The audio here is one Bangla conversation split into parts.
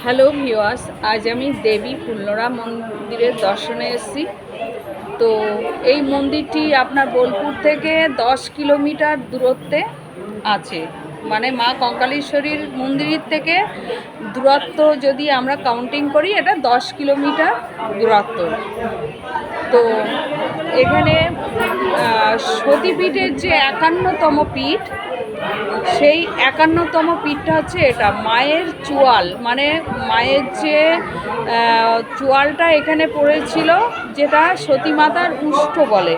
হ্যালো ভিউয়ার্স, আজ আমি দেবী ফুল্লরা মন্দিরের দর্শনে এসেছি। তো এই মন্দিরটি আপনার বোলপুর থেকে 10 কিলোমিটার দূরত্বে আছে। মানে মা কঙ্কালেশ্বরীর মন্দিরের থেকে দূরত্ব যদি আমরা কাউন্টিং করি, এটা 10 কিলোমিটার দূরত্ব। তো এখানে সতীপীঠের যে 51তম পীঠ, সেই 51তম পীঠটা হচ্ছে এটা মায়ের চোয়াল। মানে মায়ের যে চোয়ালটা এখানে পড়েছিল, যেটা সতীমাতার উষ্ঠ বলে,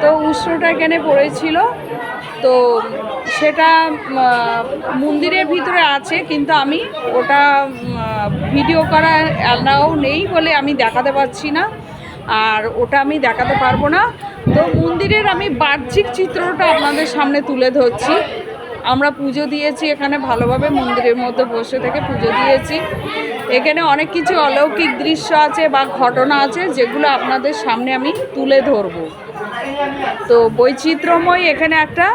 তো উষ্ঠটা এখানে পড়েছিল। তো সেটা মন্দিরের ভিতরে আছে, কিন্তু আমি ওটা ভিডিও করা অ্যালাউ নেই বলে আমি দেখাতে পারছি না, আর ওটা আমি দেখাতে পারবো না। তো মন্দিরের আমি বাহ্যিক চিত্রটা আপনাদের সামনে তুলে ধরছি। আমরা পুজো দিয়েছি এখানে, ভালোভাবে মন্দিরের মধ্যে বসে থেকে পুজো দিয়েছি। এখানে অনেক কিছু অলৌকিক দৃশ্য আছে বা ঘটনা আছে, যেগুলো আপনাদের সামনে আমি তুলে ধরব। তো বৈচিত্র্যময় এখানে একটা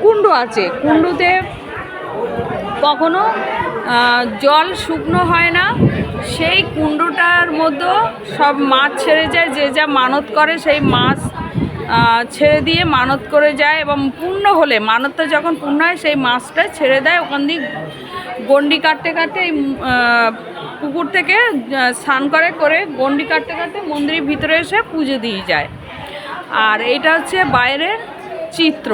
কুণ্ড আছে। কুণ্ডতে কখনো জল শুকনো হয় না। সেই কুণ্ডটার মধ্যে সব মাছ ছেড়ে যায়, যে যা মানত করে সেই মাছ ছেড়ে দিয়ে মানত করে যায়, এবং পূর্ণ হলে, মানতটা যখন পূর্ণ হয়, সেই মাছটা ছেড়ে দেয়। ওখান দিয়ে গন্ডি কাটতে কাটতে এই পুকুর থেকে স্নান করে গন্ডি কাটতে কাটতে মন্দিরের ভিতরে এসে পুজো দিয়ে যায়। আর এইটা হচ্ছে বাইরের চিত্র।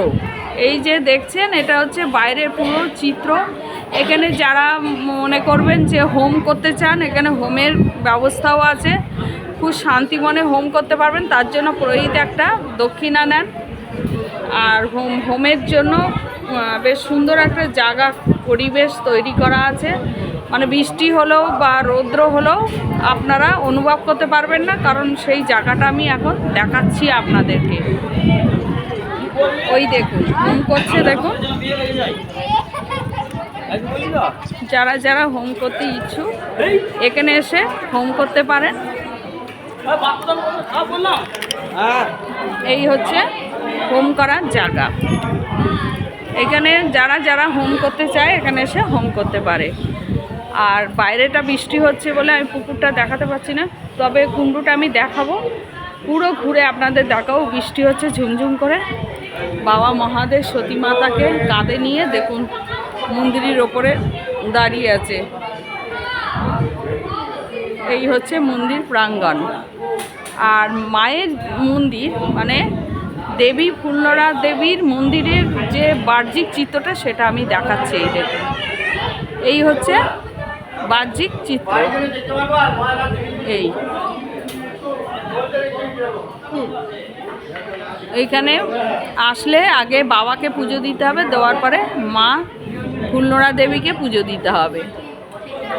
এই যে দেখছেন, এটা হচ্ছে বাইরের পুরো চিত্র। এখানে যারা মনে করবেন যে হোম করতে চান, এখানে হোমের ব্যবস্থাও আছে। খুব শান্তি মনে হোম করতে পারবেন। তার জন্য পুরোহিত একটা দক্ষিণা নেন। আর হোমের জন্য বেশ সুন্দর একটা জায়গা, পরিবেশ তৈরি করা আছে। মানে বৃষ্টি হলেও বা রৌদ্র হলেও আপনারা অনুভব করতে পারবেন না, কারণ সেই জায়গাটা আমি এখন দেখাচ্ছি আপনাদেরকে। ওই দেখুন, হোম করছে, দেখুন। যারা যারা হোম করতে ইচ্ছুক এখানে এসে হোম করতে পারেন। এই হচ্ছে হোম করার জায়গা। এখানে যারা যারা হোম করতে চায় এখানে এসে হোম করতে পারে। আর বাইরেটা বৃষ্টি হচ্ছে বলে আমি পুকুরটা দেখাতে পারছি না, তবে কুণ্ডুটা আমি দেখাবো, পুরো ঘুরে আপনাদের দেখাবো। বৃষ্টি হচ্ছে ঝুমঝুম করে। বাবা মহাদেব সতী মাতাকে কাঁধে নিয়ে দেখুন মন্দিরের ওপরে দাঁড়িয়ে আছে। এই হচ্ছে মন্দির প্রাঙ্গণ। আর মায়ের মন্দির, মানে দেবী ফুল্লরা দেবীর মন্দিরের যে বাহ্যিক চিত্রটা, সেটা আমি দেখাচ্ছি। এই দেখুন, এই হচ্ছে বাহ্যিক চিত্র। এই এইখানে আসলে আগে বাবাকে পুজো দিতে হবে, দেওয়ার পরে মা ফুল্লরা দেবীকে পুজো দিতে হবে।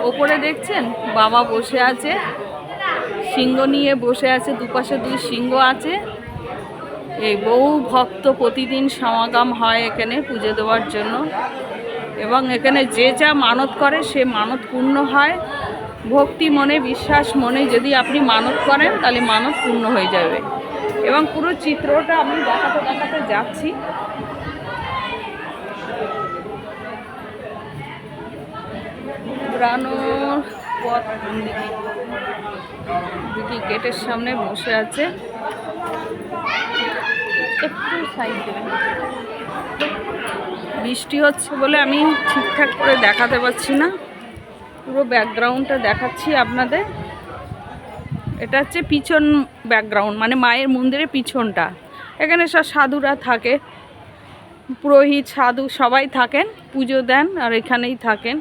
ওপরে দেখছেন বাবা বসে আছে, সিংহ নিয়ে বসে আছে, দুপাশে দুই সিংহ আছে। এই বহু ভক্ত প্রতিদিন সমাগম হয় এখানে পুজো দেওয়ার জন্য, এবং এখানে যে যা মানত করে সে মানত পূর্ণ হয়। ভক্তি মনে, বিশ্বাস মনে যদি আপনি মানত করেন, তাহলে মানত পূর্ণ হয়ে যাবে। এবং পুরো চিত্রটা আমি দেখাতে দেখাতে যাচ্ছি। পুরানোর পথ দিদি গেটের সামনে বসে আছে। একটু সাইড দেবেন, বৃষ্টি হচ্ছে বলে আমি ঠিকঠাক করে দেখাতে পারছি না। পুরো ব্যাকগ্রাউন্ডটা দেখাচ্ছি আপনাদের। এটা হচ্ছে পিছন ব্যাকগ্রাউন্ড, মানে মায়ের মন্দিরের পিছনটা। এখানে সব সাধুরা থাকে, পুরোহিত সাধু সবাই থাকেন, পুজো দেন আর এখানেই থাকেন।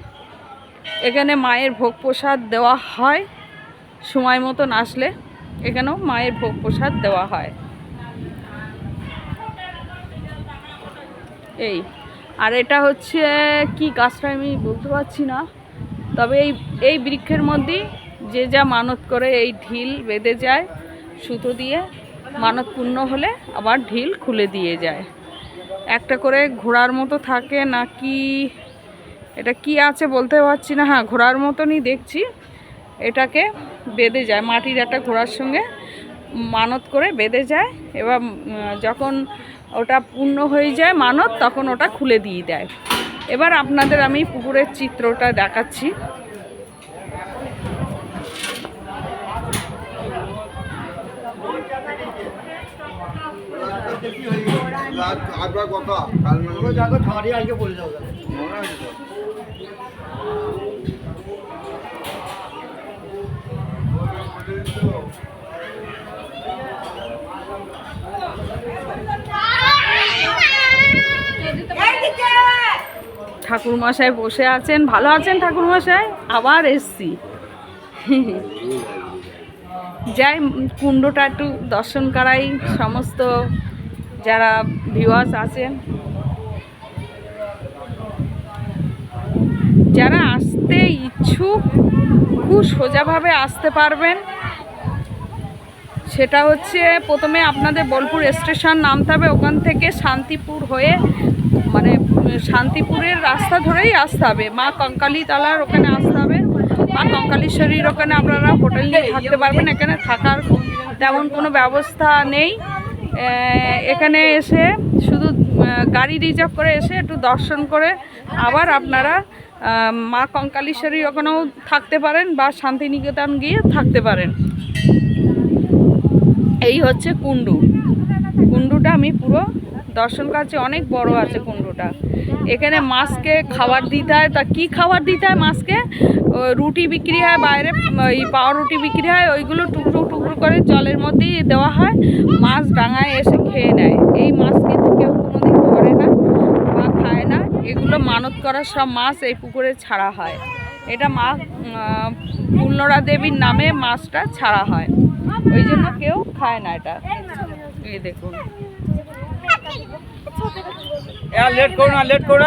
এখানে মায়ের ভোগ প্রসাদ দেওয়া হয়, সময় মতন আসলে এখানেও মায়ের ভোগ প্রসাদ দেওয়া হয়। এই আর এটা হচ্ছে কি গাছটা আমি বলতে পারছি না, তবে এই বৃক্ষের মধ্যেই যে যা মানত করে এই ঢিল বেঁধে যায় সুতো দিয়ে। মানত পূর্ণ হলে আবার ঢিল খুলে দিয়ে যায়। একটা করে ঘোড়ার মতো থাকে নাকি, এটা কি আছে বলতে পারছি না। হ্যাঁ, ঘোড়ার মতনই দেখছি। এটাকে বেঁধে যায়, মাটির একটা ঘোড়ার সঙ্গে মানত করে বেঁধে যায়, এবার যখন ওটা পূর্ণ হয়ে যায় মানত, তখন ওটা খুলে দিয়ে দেয়। এবার আপনাদের আমি পুকুরের চিত্রটা দেখাচ্ছি। ঠাকুরমশাই বসে আছেন, ভালো আছেন ঠাকুরমশাই? আবার এসছি, যাই কুণ্ডটা একটু দর্শন করাই সমস্ত যারা ভিউয়ার্স আছেন, যারা আসতে ইচ্ছুক খুব সোজাভাবে আসতে পারবেন। সেটা হচ্ছে প্রথমে আপনাদের বোলপুর স্টেশন নামতে হবে, ওখান থেকে শান্তিপুর হয়ে মানে শান্তিপুরের রাস্তা ধরেই আসতে হবে, মা কঙ্কালী তলার ওখানে আসতে হবে। মা কঙ্কালীশ্বরীর ওখানে আপনারা হোটেল নিয়ে থাকতে পারবেন, এখানে থাকার তেমন কোনো ব্যবস্থা নেই। এখানে এসে শুধু গাড়ি রিজার্ভ করে এসে একটু দর্শন করে আবার আপনারা মা কঙ্কালীশ্বরীর ওখানেও থাকতে পারেন বা শান্তিনিকেতন গিয়ে থাকতে পারেন। এই হচ্ছে কুণ্ডু। কুণ্ডুটা আমি পুরো দর্শন করছি, অনেক বড় আছে কুণ্ডুটা। এখানে মাছকে খাবার দিতে হয়, তা কী খাবার দিতে হয় মাছকে? রুটি বিক্রি হয় বাইরে, ওই পাউরুটি বিক্রি হয়, ওইগুলো টুকরো টুকরো করে জলের মধ্যেই দেওয়া হয়, মাছ ডাঙায় এসে খেয়ে নেয়। এই মাছ কিন্তু কেউ কোনোদিন ধরে না বা খায় না, এগুলো মানত করার সব মাছ এই পুকুরে ছাড়া হয়। এটা মা পূর্ণরা দেবীর নামে মাছটা ছাড়া হয়, ওই জন্য কেউ খায় না এটা। এই দেখুন, লেট করো না, লেট করো।